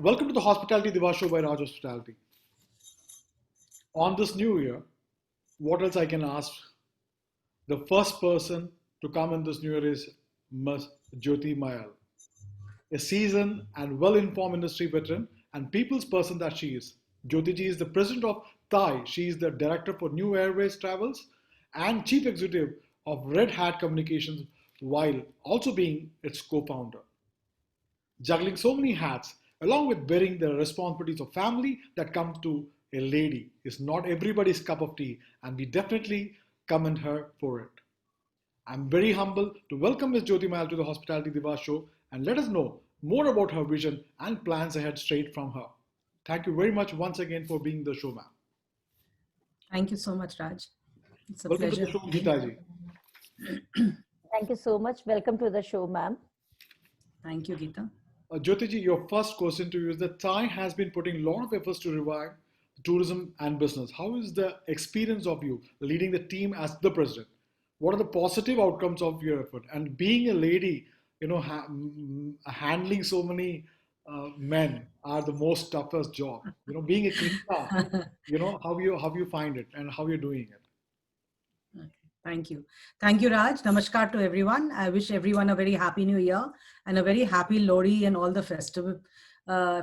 Welcome to the Hospitality Diva show by Raj Hospitality. On this new year, what else I can ask? The first person to come in this new year is Ms. Jyoti Mayal, a seasoned and well-informed industry veteran and people's person that she is. Jyoti ji is the president of THAI. She is the director for New Airways Travels and chief executive of Red Hat Communications, while also being its co-founder. Juggling so many hats, along with bearing the responsibilities of family that come to a lady, is not everybody's cup of tea, and we definitely commend her for it. I'm very humble to welcome Ms. Jyoti Mayal to the Hospitality Diva show and let us know more about her vision and plans ahead straight from her. Thank you very much once again for being the show, ma'am. Thank you so much, Raj. It's a Welcome pleasure. to the show, Geeta ji. Thank you so much. Welcome to the show, ma'am. Thank you, Geeta. Jyoti ji, your first question to you is that THAI has been putting a lot of efforts to revive tourism and business. How is the experience of you leading the team as the president? What are the positive outcomes of your effort? And being a lady, handling so many men are the most toughest job. Being a Krishna, how you find it and how you're doing it. Okay. Thank you. Thank you, Raj. Namaskar to everyone. I wish everyone a very happy new year and a very happy Lodi and all the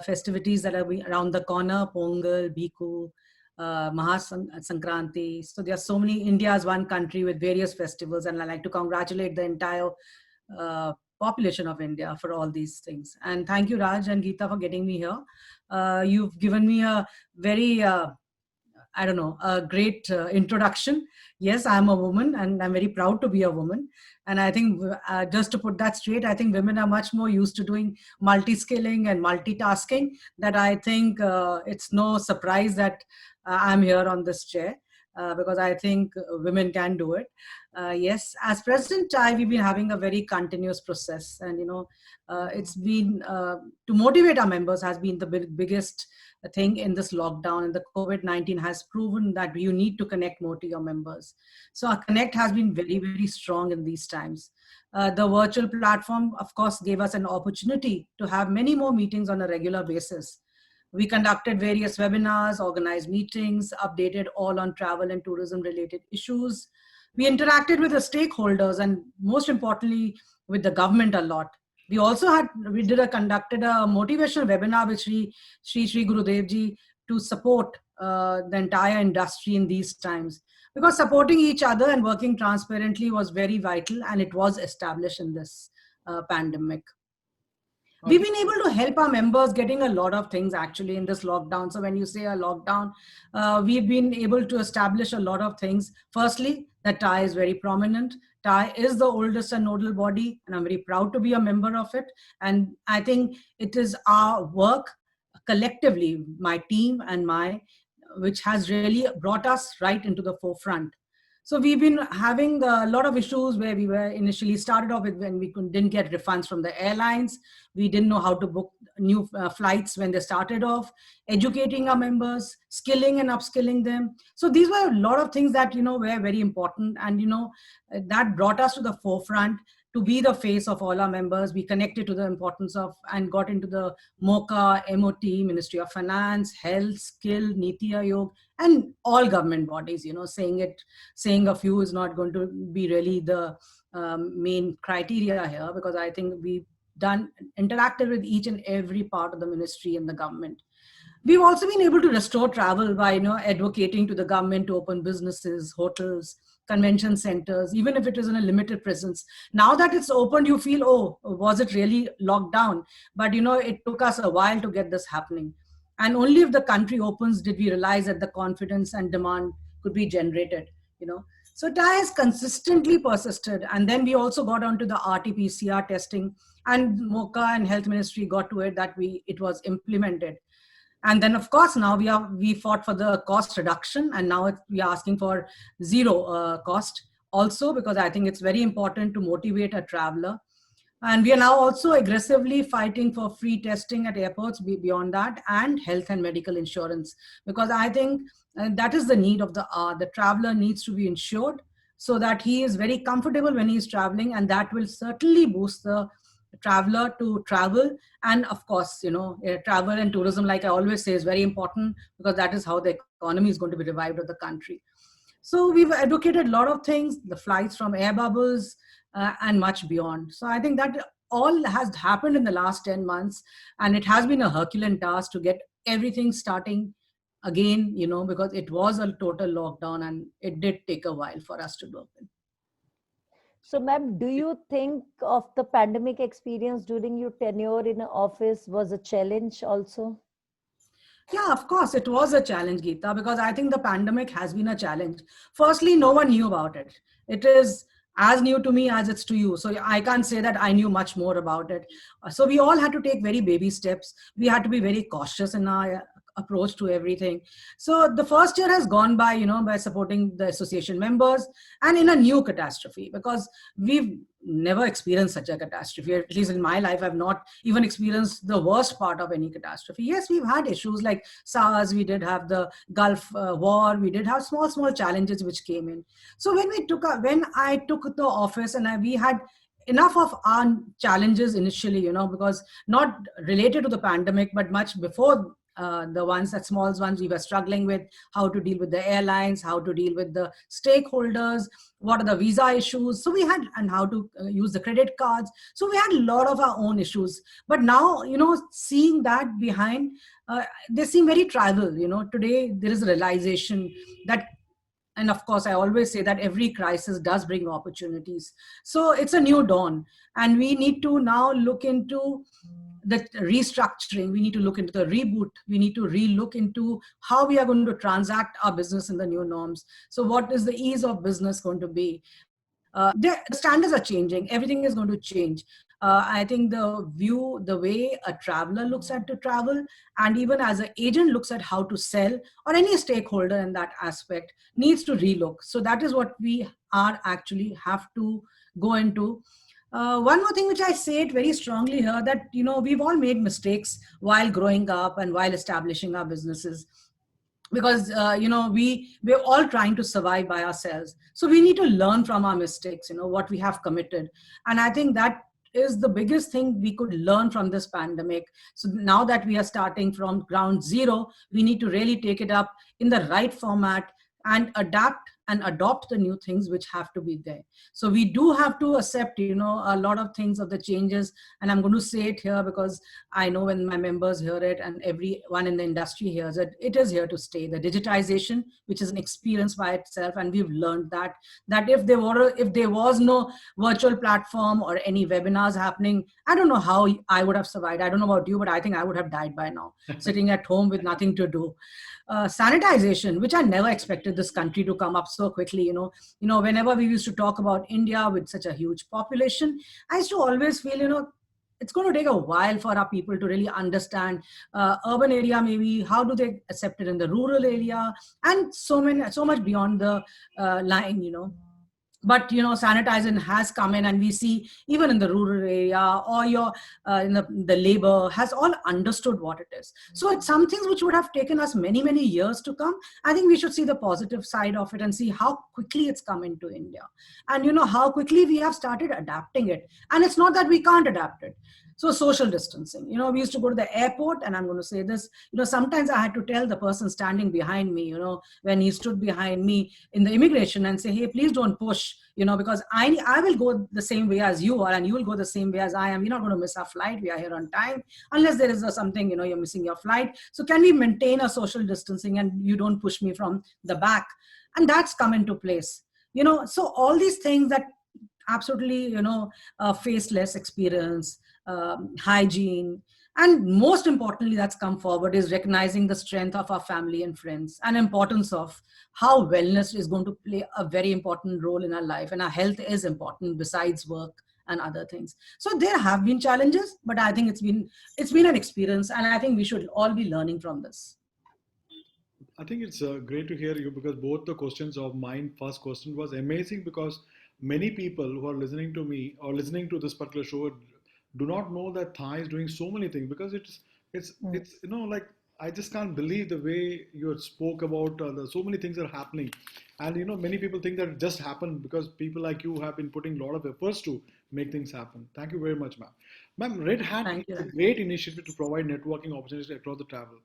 festivities that are around the corner, Pongal, Bhiku, Mahasankranti. So there are so many. India is one country with various festivals, and I like to congratulate the entire population of India for all these things. And thank you, Raj and Geeta, for getting me here. You've given me a very a great introduction. Yes, I'm a woman and I'm very proud to be a woman. And I think just to put that straight, I think women are much more used to doing multi-skilling and multitasking, that I think it's no surprise that I'm here on this chair. Because I think women can do it. Yes, as President THAI, we've been having a very continuous process, and it's been to motivate our members has been the biggest thing in this lockdown, and the COVID-19 has proven that you need to connect more to your members. So our connect has been very, very strong in these times. The virtual platform, of course, gave us an opportunity to have many more meetings on a regular basis. We conducted various webinars, organized meetings, updated all on travel and tourism related issues. We interacted with the stakeholders and most importantly with the government a lot. We also conducted a motivational webinar with Sri Gurudev Ji to support the entire industry in these times. Because supporting each other and working transparently was very vital, and it was established in this pandemic. We've been able to help our members getting a lot of things actually in this lockdown. So when you say a lockdown, we've been able to establish a lot of things. Firstly, that THAI is very prominent. THAI is the oldest and nodal body, and I'm very proud to be a member of it. And I think it is our work collectively, my team and which has really brought us right into the forefront. So we've been having a lot of issues where we were initially started off with when we didn't get refunds from the airlines. We didn't know how to book new flights when they started off, educating our members, skilling and upskilling them. So these were a lot of things that, were very important. And, that brought us to the forefront to be the face of all our members. We connected to the importance of and got into the MOCA, MOT, Ministry of Finance, Health, Skill, Niti Aayog, and all government bodies. Saying a few is not going to be really the main criteria here, because I think we've interacted with each and every part of the ministry and the government. We've also been able to restore travel by advocating to the government to open businesses, hotels, convention centers, even if it is in a limited presence. Now that it's opened, you feel, oh, was it really locked down? But it took us a while to get this happening. And only if the country opens did we realize that the confidence and demand could be generated. So THAI has consistently persisted. And then we also got onto the RT-PCR testing, and MOCA and Health Ministry got to it that it was implemented. And then, of course, now we fought for the cost reduction, and now we are asking for zero cost also, because I think it's very important to motivate a traveler. And we are now also aggressively fighting for free testing at airports beyond that, and health and medical insurance, because I think that is the need of the hour. The traveler needs to be insured so that he is very comfortable when he is traveling, and that will certainly boost the traveler to travel. And of course, travel and tourism, like I always say, is very important because that is how the economy is going to be revived of the country. So we've educated a lot of things, the flights from air bubbles and much beyond. So I think that all has happened in the last 10 months, and it has been a Herculean task to get everything starting again, because it was a total lockdown and it did take a while for us to do it. So, ma'am, do you think of the pandemic experience during your tenure in an office was a challenge also? Yeah, of course, it was a challenge, Geeta, because I think the pandemic has been a challenge. Firstly, no one knew about it. It is as new to me as it's to you. So I can't say that I knew much more about it. So we all had to take very baby steps. We had to be very cautious in our approach to everything. So the first year has gone by, by supporting the association members and in a new catastrophe, because we've never experienced such a catastrophe. At least in my life, I've not even experienced the worst part of any catastrophe. Yes, we've had issues like SARS, we did have the Gulf War, we did have small challenges which came in. So when I took the office, and we had enough of our challenges initially, because not related to the pandemic, but much before the small ones we were struggling with, how to deal with the airlines, how to deal with the stakeholders, what are the visa issues. So we had, and how to use the credit cards. So we had a lot of our own issues. But now, seeing that behind, they seem very trivial. Today there is a realization that, and of course, I always say that every crisis does bring opportunities. So it's a new dawn, and we need to now look into the restructuring. We need to look into the reboot. We need to re-look into how we are going to transact our business in the new norms. So what is the ease of business going to be? The standards are changing. Everything is going to change. I think the way a traveler looks at to travel, and even as an agent looks at how to sell, or any stakeholder in that aspect, needs to relook. So that is what we are actually have to go into. One more thing which I say it very strongly here, that we've all made mistakes while growing up and while establishing our businesses, because we're all trying to survive by ourselves. So we need to learn from our mistakes, what we have committed. And I think that is the biggest thing we could learn from this pandemic. So now that we are starting from ground zero, we need to really take it up in the right format and adapt and adopt the new things which have to be there. So we do have to accept, a lot of things of the changes. And I'm going to say it here because I know when my members hear it and everyone in the industry hears it, it is here to stay. The digitization, which is an experience by itself, and we've learned that if there was no virtual platform or any webinars happening, I don't know how I would have survived. I don't know about you, but I think I would have died by now, sitting at home with nothing to do. Sanitization, which I never expected this country to come up so quickly. Whenever we used to talk about India with such a huge population, I used to always feel, it's going to take a while for our people to really understand urban area, maybe how do they accept it in the rural area, and so much beyond the line. But sanitizing has come in, and we see even in the rural area, or in the labor has all understood what it is. So it's some things which would have taken us many years to come. I think we should see the positive side of it and see how quickly it's come into India, and how quickly we have started adapting it. And it's not that we can't adapt it. So social distancing, we used to go to the airport, and I'm going to say this, sometimes I had to tell the person standing behind me, when he stood behind me in the immigration, and say, hey, please don't push, because I will go the same way as you are, and you will go the same way as I am. We're not going to miss our flight. We are here on time, unless there is something, you're missing your flight. So can we maintain a social distancing, and you don't push me from the back? And that's come into place. So all these things that absolutely, faceless experience, hygiene, and most importantly that's come forward is recognizing the strength of our family and friends, and importance of how wellness is going to play a very important role in our life, and our health is important besides work and other things. So there have been challenges, but I think it's been an experience, and I think we should all be learning from this. I think it's great to hear you, because both the questions of mine, first question was amazing, because many people who are listening to me or listening to this particular show do not know that Thai is doing so many things, because it's like I just can't believe the way you spoke about so many things are happening, and many people think that it just happened because people like you have been putting a lot of efforts to make things happen. Thank you very much, ma'am. Ma'am, Red Hat Thank is you, a Raj. great initiative to provide networking opportunities across the travel,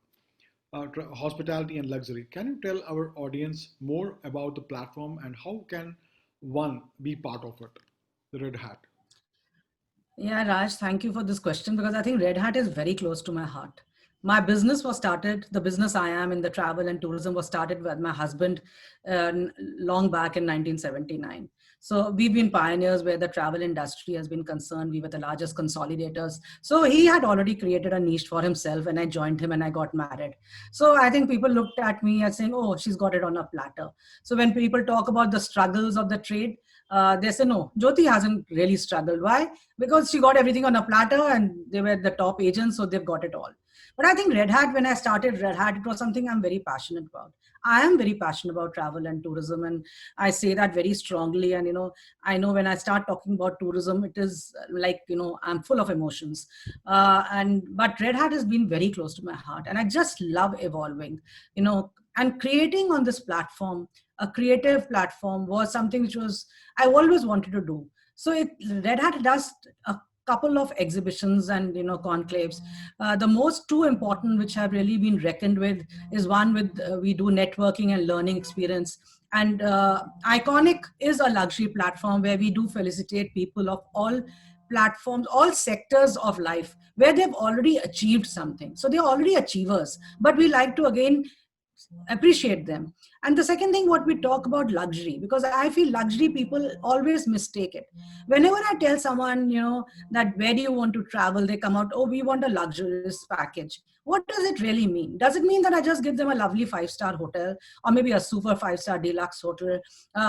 hospitality, and luxury. Can you tell our audience more about the platform and how can one be part of it? The Red Hat. Yeah, Raj, thank you for this question because I think Red Hat is very close to my heart. My business was started, the business I am in the travel and tourism was started with my husband long back in 1979. So we've been pioneers where the travel industry has been concerned. We were the largest consolidators. So he had already created a niche for himself and I joined him and I got married. So I think people looked at me as saying, oh, she's got it on a platter. So when people talk about the struggles of the trade, they say, no, Jyoti hasn't really struggled. Why? Because she got everything on a platter and they were the top agents, so they've got it all. But I think Red Hat, when I started Red Hat, it was something I'm very passionate about. I am very passionate about travel and tourism, and I say that very strongly. And I know when I start talking about tourism, it is like I'm full of emotions. And but Red Hat has been very close to my heart, and I just love evolving. And creating on this platform, a creative platform, was something which was I always wanted to do. So Red Hat does a couple of exhibitions and conclaves. The most two important which have really been reckoned with is one with we do networking and learning experience. And Iconic is a luxury platform where we do felicitate people of all platforms, all sectors of life where they've already achieved something. So they're already achievers, but we like to again appreciate them. And the second thing, what we talk about luxury, because I feel luxury people always mistake it. Whenever I tell someone, that where do you want to travel, they come out, oh, we want a luxurious package. What does it really mean? Does it mean that I just give them a lovely 5-star hotel or maybe a super 5-star deluxe hotel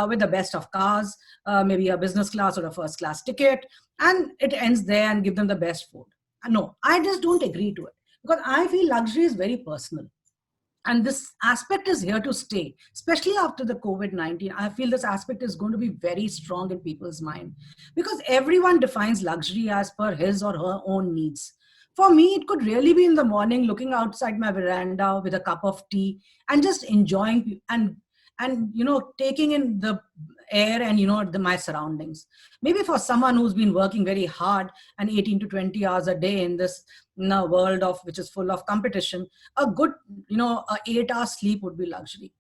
with the best of cars, maybe a business class or a first class ticket, and it ends there and give them the best food? No, I just don't agree to it because I feel luxury is very personal. And this aspect is here to stay, especially after the COVID-19. I feel this aspect is going to be very strong in people's mind because everyone defines luxury as per his or her own needs. For me, it could really be in the morning looking outside my veranda with a cup of tea and just enjoying and taking in the air and my surroundings. Maybe for someone who's been working very hard and 18 to 20 hours a day in this world of which is full of competition, a good a 8-hour sleep would be luxury.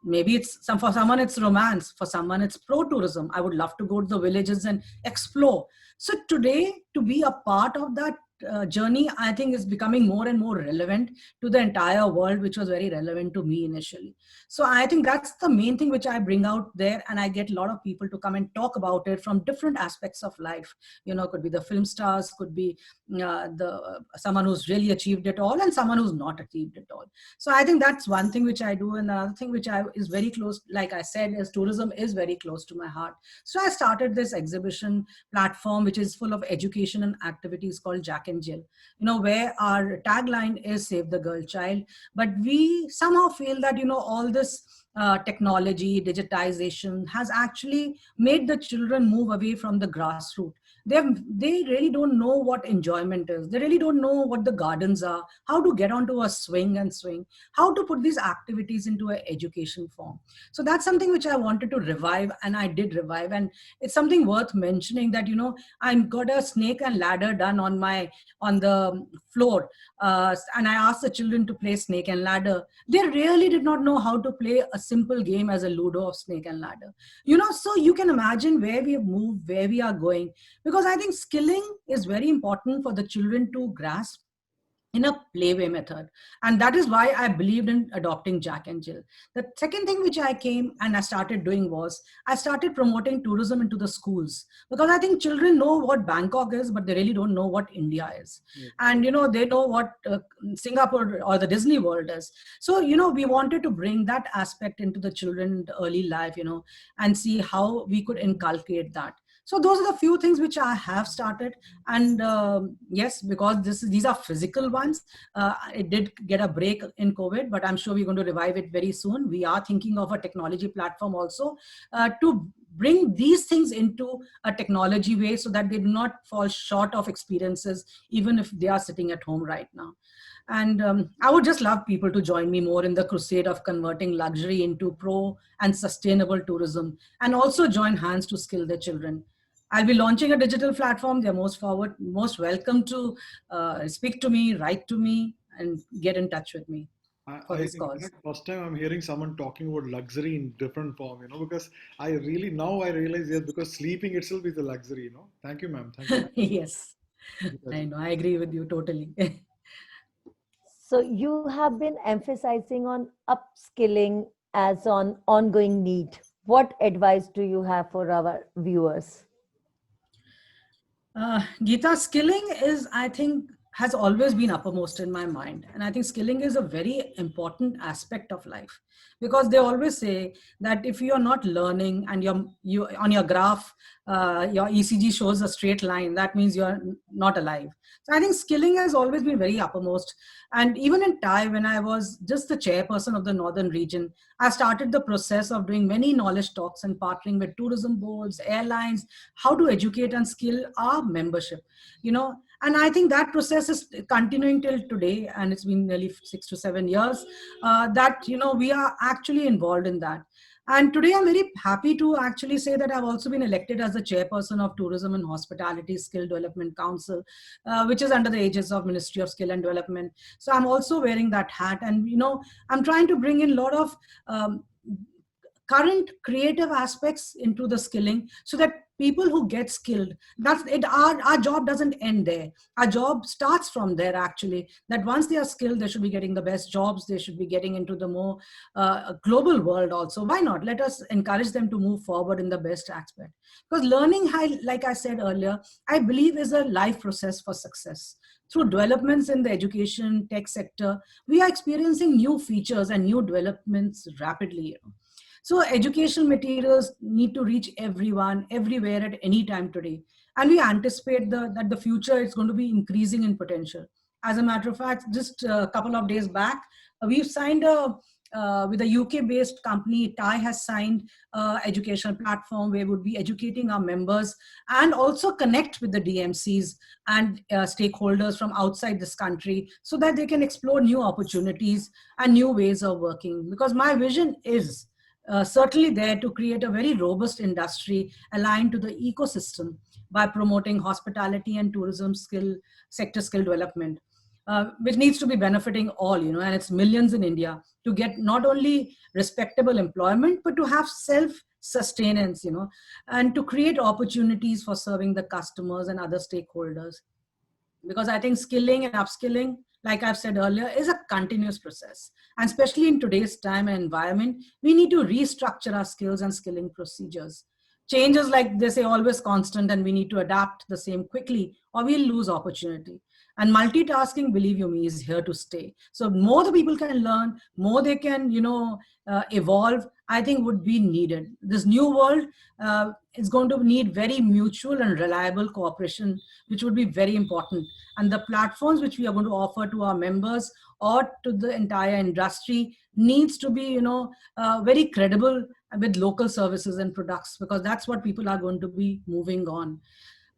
Maybe for someone it's romance, for someone it's pro tourism. I would love to go to the villages and explore. So today, to be a part of that journey, I think is becoming more and more relevant to the entire world, which was very relevant to me initially. So I think that's the main thing which I bring out there, and I get a lot of people to come and talk about it from different aspects of life. Could be the film stars, could be the someone who's really achieved it all, and someone who's not achieved it all. So I think that's one thing which I do. And another thing which is very close, like I said, is tourism is very close to my heart. So I started this exhibition platform, which is full of education and activities called Jack and Jill, where our tagline is Save the Girl Child. But we somehow feel that, all this technology, digitization has actually made the children move away from the grassroots. They really don't know what enjoyment is. They really don't know what the gardens are, how to get onto a swing and swing, how to put these activities into an education form. So that's something which I wanted to revive, and I did revive. And it's something worth mentioning that, I've got a snake and ladder done on the floor. And I asked the children to play snake and ladder. They really did not know how to play a simple game as a Ludo of snake and ladder. So you can imagine where we have moved, where we are going, because I think skilling is very important for the children to grasp in a playway method. And that is why I believed in adopting Jack and Jill. The second thing which I came and I started doing was I started promoting tourism into the schools, because I think children know what Bangkok is, but they really don't know what India is. Yeah. And, they know what Singapore or the Disney World is. So, we wanted to bring that aspect into the children early life, and see how we could inculcate that. So those are the few things which I have started. And yes, because these are physical ones, it did get a break in COVID, but I'm sure we're going to revive it very soon. We are thinking of a technology platform also to bring these things into a technology way so that they do not fall short of experiences, even if they are sitting at home right now. And I would just love people to join me more in the crusade of converting luxury into pro and sustainable tourism, and also join hands to skill their children. I'll be launching a digital platform. They're most welcome to speak to me, write to me, and get in touch with me for this In cause. fact, first time I'm hearing someone talking about luxury in different form, because I really, now I realize, yes, because sleeping itself is a luxury. Thank you, ma'am. Thank you, Yes, I Geetaji. know. I agree with you totally. So you have been emphasizing on upskilling as on ongoing need. What advice do you have for our viewers? Geeta, skilling is, I think, has always been uppermost in my mind. And I think skilling is a very important aspect of life, because they always say that if you are not learning and you on your graph, your ECG shows a straight line, that means you're not alive. So I think skilling has always been very uppermost. And even in TIE, when I was just the chairperson of the Northern region, I started the process of doing many knowledge talks and partnering with tourism boards, airlines, how to educate and skill our membership. And I think that process is continuing till today, and it's been nearly 6 to 7 years that we are actually involved in that. And today I'm very happy to actually say that I've also been elected as the chairperson of Tourism and Hospitality Skill Development Council, which is under the aegis of Ministry of Skill and Development. So I'm also wearing that hat, and I'm trying to bring in a lot of current creative aspects into the skilling, so that people who get skilled, that's it, our job doesn't end there. Our job starts from there, actually, that once they are skilled, they should be getting the best jobs, they should be getting into the more global world also. Why not let us encourage them to move forward in the best aspect? Because learning, like I said earlier, I believe is a life process for success. Through developments in the education tech sector, we are experiencing new features and new developments rapidly. So educational materials need to reach everyone, everywhere, at any time today. And we anticipate that the future is going to be increasing in potential. As a matter of fact, just a couple of days back, we've signed with a UK-based company. TIE has signed an educational platform where we would be educating our members and also connect with the DMCs and stakeholders from outside this country, so that they can explore new opportunities and new ways of working. Because my vision is certainly there to create a very robust industry aligned to the ecosystem by promoting hospitality and tourism sector skill development, which needs to be benefiting all, and it's millions in India, to get not only respectable employment, but to have self-sustenance, and to create opportunities for serving the customers and other stakeholders. Because I think skilling and upskilling, like I've said earlier, is a continuous process. And especially in today's time and environment, we need to restructure our skills and skilling procedures. Changes, like they say, always constant, and we need to adapt the same quickly or we'll lose opportunity. And multitasking, believe you me, is here to stay. So more the people can learn, more they can, evolve, I think would be needed. This new world is going to need very mutual and reliable cooperation, which would be very important. And the platforms which we are going to offer to our members or to the entire industry needs to be, very credible with local services and products, because that's what people are going to be moving on.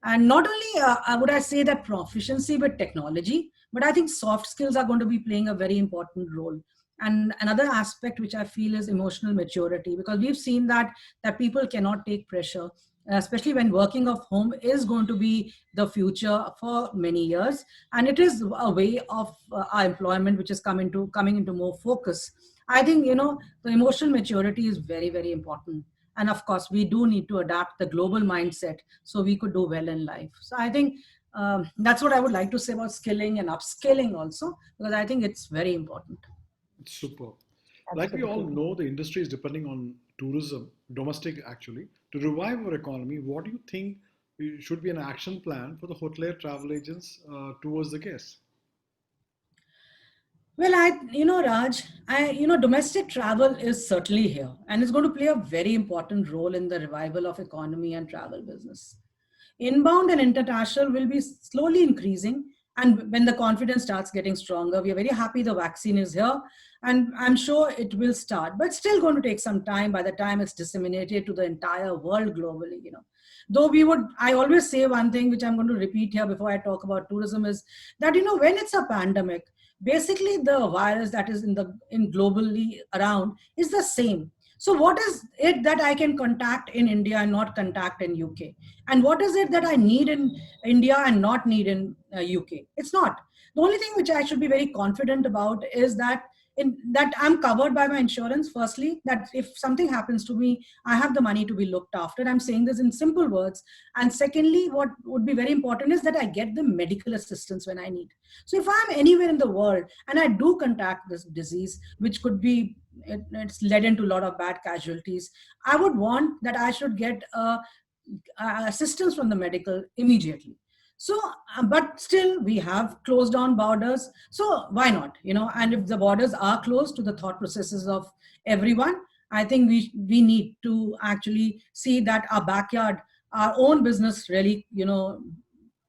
And not only would I say that proficiency with technology, but I think soft skills are going to be playing a very important role. And another aspect which I feel is emotional maturity, because we've seen that people cannot take pressure, especially when working of home is going to be the future for many years. And it is a way of our employment which is coming into more focus. I think, the emotional maturity is very, very important. And of course, we do need to adapt the global mindset so we could do well in life. So I think that's what I would like to say about skilling and upskilling also, because I think it's very important. It's super. Like we all Absolutely. know, the industry is depending on tourism, domestic actually, to revive our economy. What do you think should be an action plan for the hotelier travel agents towards the guests? Well, Raj, domestic travel is certainly here, and it's going to play a very important role in the revival of economy and travel business. Inbound and international will be slowly increasing. And when the confidence starts getting stronger, we are very happy the vaccine is here, and I'm sure it will start, but still going to take some time by the time it's disseminated to the entire world globally. Though I always say one thing, which I'm going to repeat here before I talk about tourism, is that, when it's a pandemic, basically the virus that is in globally around is the same. So what is it that I can contact in India and not contact in UK? And what is it that I need in India and not need in UK? It's not. The only thing which I should be very confident about is that that I'm covered by my insurance. Firstly, that if something happens to me, I have the money to be looked after. I'm saying this in simple words. And secondly, what would be very important is that I get the medical assistance when I need. So if I'm anywhere in the world and I do contact this disease, which could be it's led into a lot of bad casualties, I would want that I should get assistance from the medical immediately. So but still we have closed down borders, so why not, and if the borders are closed to the thought processes of everyone, I think we need to actually see that our backyard, our own business really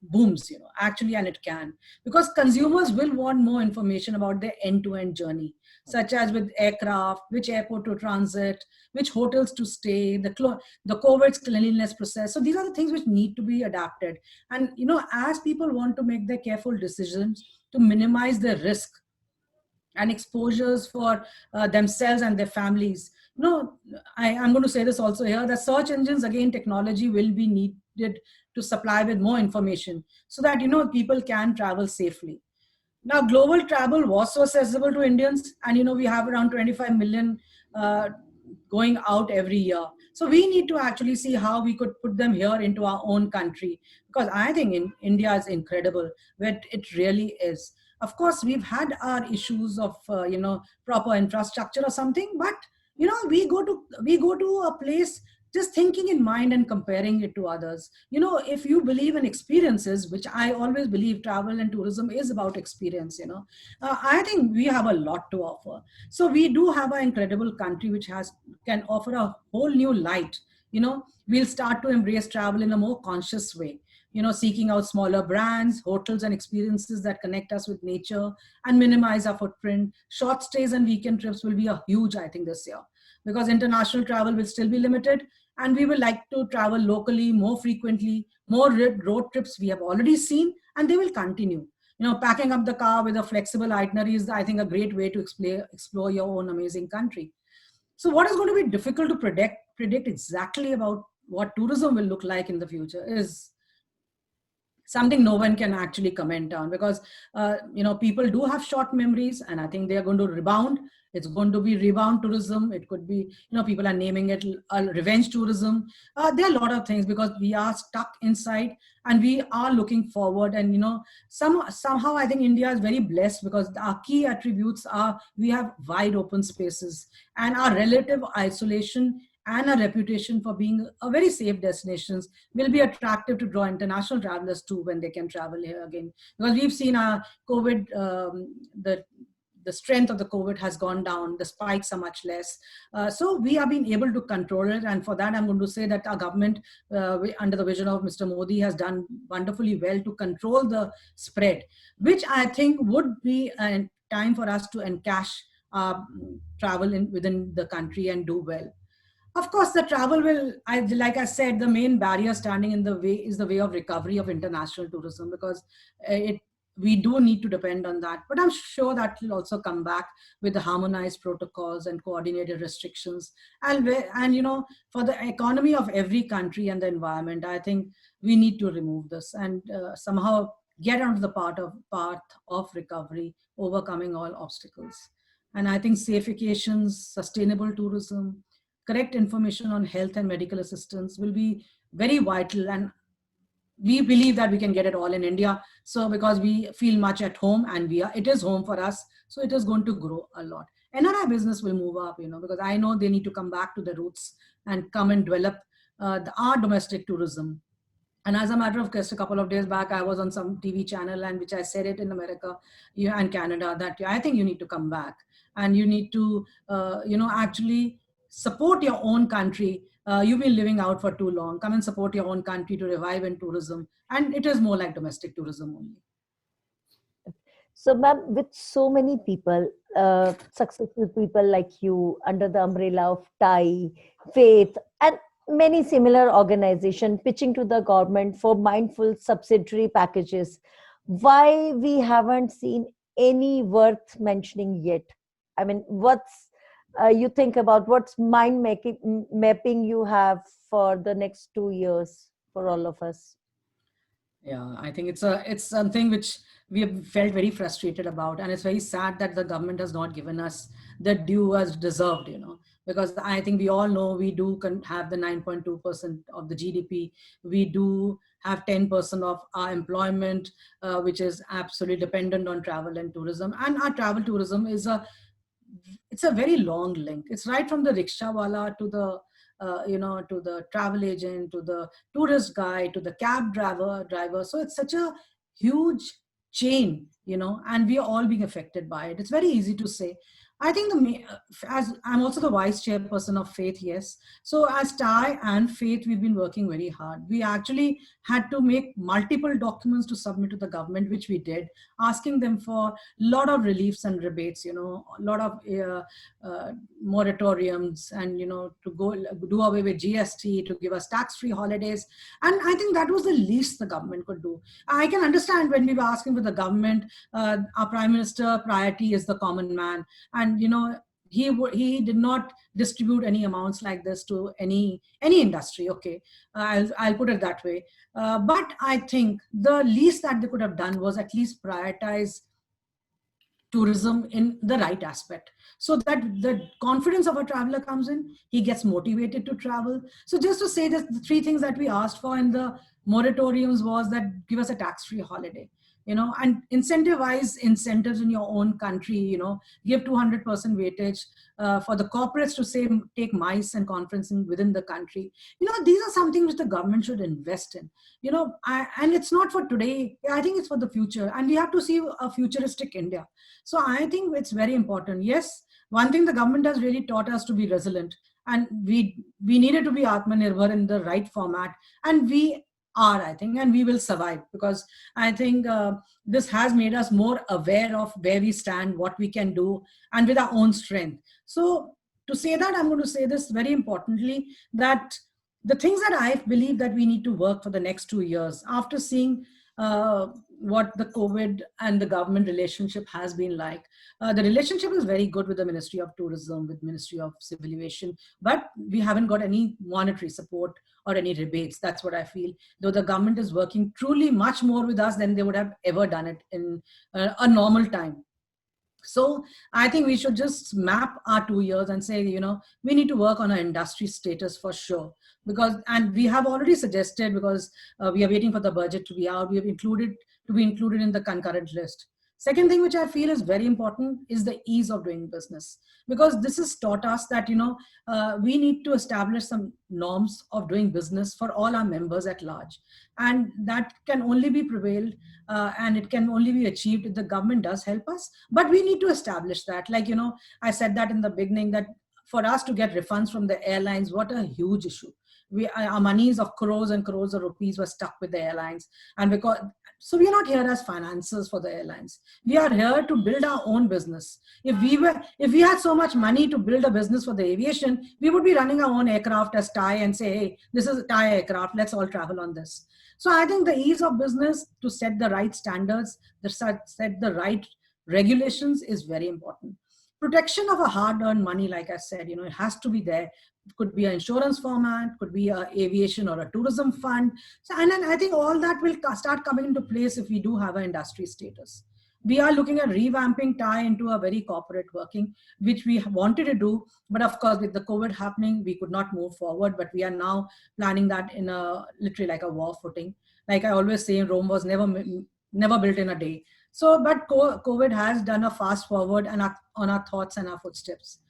booms, actually, and it can, because consumers will want more information about their end-to-end journey, such as with aircraft, which airport to transit, which hotels to stay, the COVID's cleanliness process. So these are the things which need to be adapted. And as people want to make their careful decisions to minimize their risk and exposures for themselves and their families, I'm going to say this also here, that search engines, again, technology will be needed to supply with more information so that people can travel safely. Now, global travel was so accessible to Indians, and we have around 25 million going out every year. So we need to actually see how we could put them here into our own country, because I think India is incredible, where it really is. Of course, we've had our issues of proper infrastructure or something, but we go to a place just thinking in mind and comparing it to others. If you believe in experiences, which I always believe travel and tourism is about experience, I think we have a lot to offer. So we do have an incredible country which can offer a whole new light. We'll start to embrace travel in a more conscious way, seeking out smaller brands, hotels, and experiences that connect us with nature and minimize our footprint. Short stays and weekend trips will be a huge, I think, this year, because international travel will still be limited, and we will like to travel locally more frequently. More road trips we have already seen, and they will continue. Packing up the car with a flexible itinerary is, I think, a great way to explore your own amazing country. So what is going to be difficult to predict exactly about what tourism will look like in the future is something no one can actually comment on, because people do have short memories, and I think they are going to rebound. It's going to be rebound tourism. It could be, people are naming it revenge tourism. There are a lot of things, because we are stuck inside and we are looking forward. And somehow I think India is very blessed, because our key attributes are we have wide open spaces, and our relative isolation and a reputation for being a very safe destinations will be attractive to draw international travelers too when they can travel here again. Because we've seen our COVID, the strength of the COVID has gone down, the spikes are much less. So we have been able to control it. And for that, I'm going to say that our government, under the vision of Mr. Modi, has done wonderfully well to control the spread, which I think would be a time for us to encash travel within the country and do well. Of course, the travel will, like I said, the main barrier standing in the way is the way of recovery of international tourism, because we do need to depend on that. But I'm sure that will also come back with the harmonized protocols and coordinated restrictions. And for the economy of every country and the environment, I think we need to remove this and somehow get onto the path of recovery, overcoming all obstacles. And I think safe vacations, sustainable tourism, correct information on health and medical assistance will be very vital. And we believe that we can get it all in India. So because we feel much at home, and it is home for us. So it is going to grow a lot. NRI business will move up, because I know they need to come back to their roots and come and develop our domestic tourism. And as a matter of fact, a couple of days back, I was on some TV channel, and which I said it in America and Canada, that I think you need to come back and you need to, actually support your own country. You've been living out for too long. Come and support your own country to revive in tourism. And it is more like domestic tourism only. So, ma'am, with so many people, successful people like you, under the umbrella of TIE, Faith, and many similar organizations pitching to the government for mindful subsidiary packages, why we haven't seen any worth mentioning yet? I mean, what's you think about, what's mind making mapping you have for the next 2 years for all of us? Yeah, I think it's something which we have felt very frustrated about, and it's very sad that the government has not given us the due as deserved. Because I think we all know we do have the 9.2% of the GDP. We do have 10% of our employment, which is absolutely dependent on travel and tourism. And our travel tourism is it's a very long link. It's right from the rickshawala to the to the travel agent, to the tourist guide, to the cab driver. So it's such a huge chain, and we are all being affected by it. It's very easy to say. I think as I'm also the vice chairperson of Faith, yes. So as TIE and Faith, we've been working very hard. We actually had to make multiple documents to submit to the government, which we did, asking them for a lot of reliefs and rebates, a lot of moratoriums, and to go do away with GST, to give us tax-free holidays. And I think that was the least the government could do. I can understand when we were asking for the government, our prime minister priority is the common man, and he did not distribute any amounts like this to any industry. Okay, I'll put it that way. But I think the least that they could have done was at least prioritize tourism in the right aspect, so that the confidence of a traveler comes in, he gets motivated to travel. So just to say that the three things that we asked for in the moratoriums was that give us a tax-free holiday, and incentivize incentives in your own country, give 200% weightage for the corporates to say take MICE and conferencing within the country. These are something which the government should invest in. And it's not for today. I think it's for the future, and we have to see a futuristic India. So I think it's very important. Yes, one thing the government has really taught us to be resilient, and we needed to be Atmanirbhar in the right format, and we are, I think, and we will survive, because I think this has made us more aware of where we stand, what we can do, and with our own strength. So to say that, I'm going to say this very importantly, that the things that I believe that we need to work for the next 2 years, after seeing what the COVID and the government relationship has been like. The relationship is very good with the Ministry of Tourism, with Ministry of Civil Aviation, but we haven't got any monetary support or any rebates. That's what I feel. Though the government is working truly much more with us than they would have ever done it in a normal time. So I think we should just map our 2 years and say, we need to work on our industry status for sure. And we have already suggested, because we are waiting for the budget to be out, we have to be included in the concurrent list. Second thing which I feel is very important is the ease of doing business, because this has taught us that, we need to establish some norms of doing business for all our members at large. And that can only be prevailed and it can only be achieved if the government does help us. But we need to establish that. Like, I said that in the beginning, that for us to get refunds from the airlines, what a huge issue. Our monies of crores and crores of rupees were stuck with the airlines. So we are not here as financiers for the airlines. We are here to build our own business. If we had so much money to build a business for the aviation, we would be running our own aircraft as TIE and say, hey, this is a TIE aircraft, let's all travel on this. So I think the ease of business, to set the right standards, set the right regulations, is very important. Protection of a hard-earned money, like I said, it has to be there. It could be an insurance format, could be an aviation or a tourism fund. So, and then I think all that will start coming into place if we do have an industry status. We are looking at revamping TIE into a very corporate working, which we wanted to do. But of course, with the COVID happening, we could not move forward. But we are now planning that in literally like a war footing. Like I always say, Rome was never built in a day. So, but COVID has done a fast forward on our thoughts and our footsteps.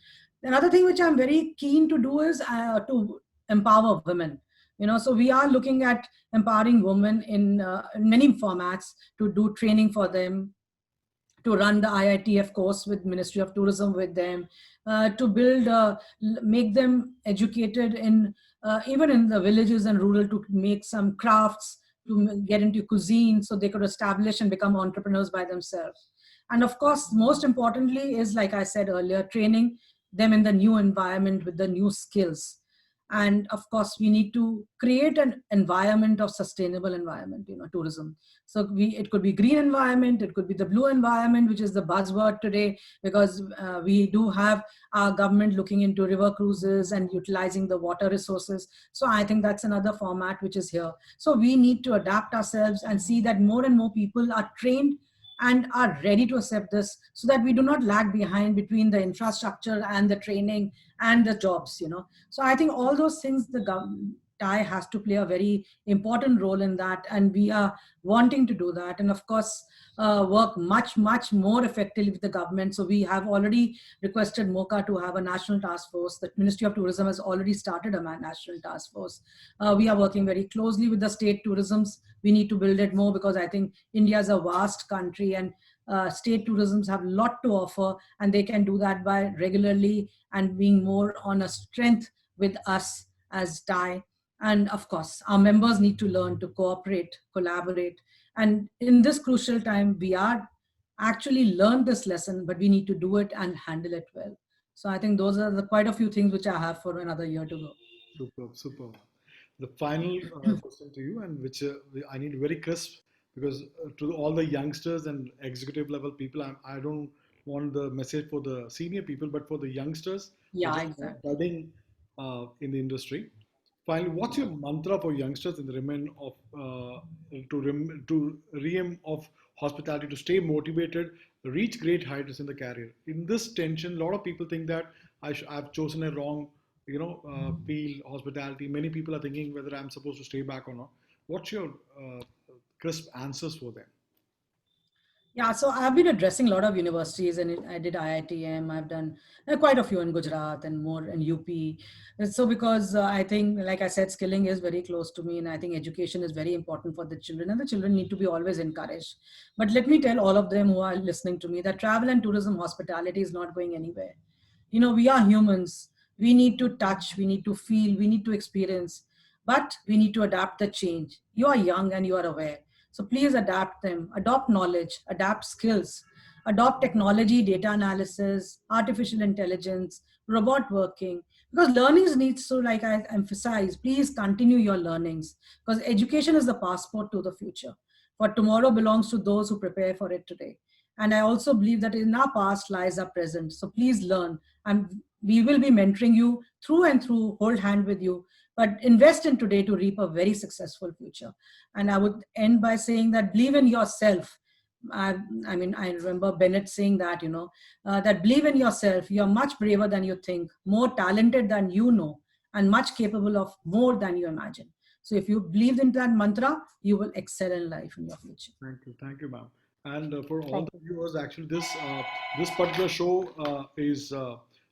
Another thing which I'm very keen to do is to empower women. So we are looking at empowering women in many formats, to do training for them, to run the IITF course with Ministry of Tourism with them, to build, make them educated in even in the villages and rural, to make some crafts, to get into cuisine, so they could establish and become entrepreneurs by themselves. And of course, most importantly is, like I said earlier, training them in the new environment with the new skills. And of course, we need to create an environment of sustainable environment, tourism. So it could be green environment, it could be the blue environment, which is the buzzword today, because we do have our government looking into river cruises and utilizing the water resources. So I think that's another format which is here. So we need to adapt ourselves and see that more and more people are trained and are ready to accept this, so that we do not lag behind between the infrastructure and the training and the jobs. So I think all those things, the government TIE has to play a very important role in that, and we are wanting to do that. And of course, work much, much more effectively with the government. So we have already requested MOCA to have a national task force. The Ministry of Tourism has already started a national task force. We are working very closely with the state tourisms. We need to build it more, because I think India is a vast country, and state tourisms have a lot to offer, and they can do that by regularly and being more on a strength with us as TIE. And of course, our members need to learn to cooperate, collaborate. And in this crucial time, we are actually learned this lesson, but we need to do it and handle it well. So I think those are quite a few things which I have for another year to go. Superb, superb. The final question to you, and which I need very crisp, because to all the youngsters and executive level people, I don't want the message for the senior people, but for the youngsters, Yeah, just exactly. budding in the industry. Finally, what's your mantra for youngsters in the remain of to realm of hospitality, to stay motivated, reach great heights in the career? In this tension, a lot of people think that I've chosen a wrong, field, hospitality. Many people are thinking whether I'm supposed to stay back or not. What's your crisp answers for them? Yeah, so I've been addressing a lot of universities, and I did IITM. I've done quite a few in Gujarat and more in UP. And so because I think, like I said, skilling is very close to me, and I think education is very important for the children, and the children need to be always encouraged. But let me tell all of them who are listening to me that travel and tourism hospitality is not going anywhere. We are humans. We need to touch, we need to feel, we need to experience, but we need to adapt the change. You are young and you are aware. So please adapt them, adopt knowledge, adapt skills, adopt technology, data analysis, artificial intelligence, robot working. Because learnings needs to, like I emphasize, please continue your learnings, because education is the passport to the future. For tomorrow belongs to those who prepare for it today. And I also believe that in our past lies our present. So please learn. And we will be mentoring you through and through, hold hand with you, but invest in today to reap a very successful future. And I would end by saying that believe in yourself. I mean, I remember Bennett saying that, that believe in yourself. You're much braver than you think, more talented than you know, and much capable of more than you imagine. So if you believe in that mantra, you will excel in life in your future. Thank you, ma'am. And for all Thank the viewers, actually, this particular show is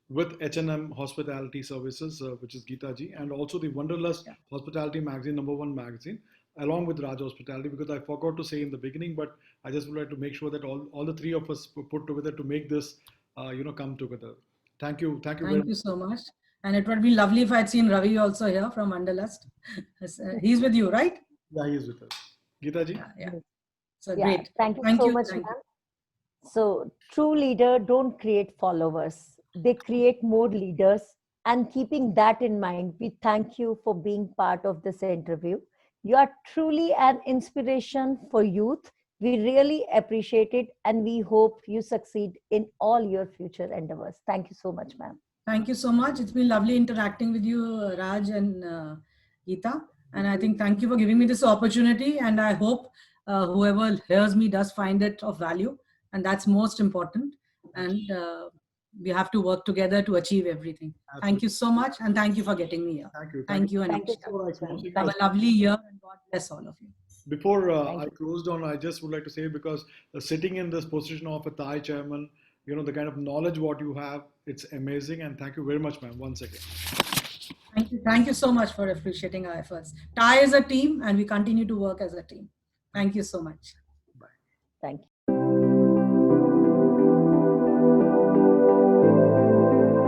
with H&M Hospitality Services, which is Geeta ji, and also the Wanderlust Yeah. Hospitality Magazine, #1 magazine, along with Raj Hospitality, because I forgot to say in the beginning, but I just would like to make sure that all the three of us put together to make this, come together. Thank you very Thank you much. so much. And it would be lovely if I'd seen Ravi also here from Wanderlust. He's with you, right? Yeah, he is with us. Geeta ji. Yeah. you. So Yeah, great. thank you Thank so you. much, Thank you. ma'am. So, true leader don't create followers, they create more leaders. And keeping that in mind, we thank you for being part of this interview. You are truly an inspiration for youth. We really appreciate it, and we hope you succeed in all your future endeavors. Thank you so much, ma'am. Thank you so much. It's been lovely interacting with you, Raj and Geeta. And I think thank you for giving me this opportunity. And I hope whoever hears me does find it of value. And that's most important. And we have to work together to achieve everything. Thank Absolutely. you so much. And thank you for getting me here. Thank you. Thank you and Thank you namaskar. so Before I much, ma'am. close, Have Thank a lovely year and God bless all of you. Before Thank I you. close down, I just would like to say, because sitting in this position of a Thai chairman, the kind of knowledge what you have, it's amazing. And thank you very much, ma'am, once again. Thank you. Thank you so much for appreciating our efforts. TIE is a team and we continue to work as a team. Thank you so much. Bye. Thank you.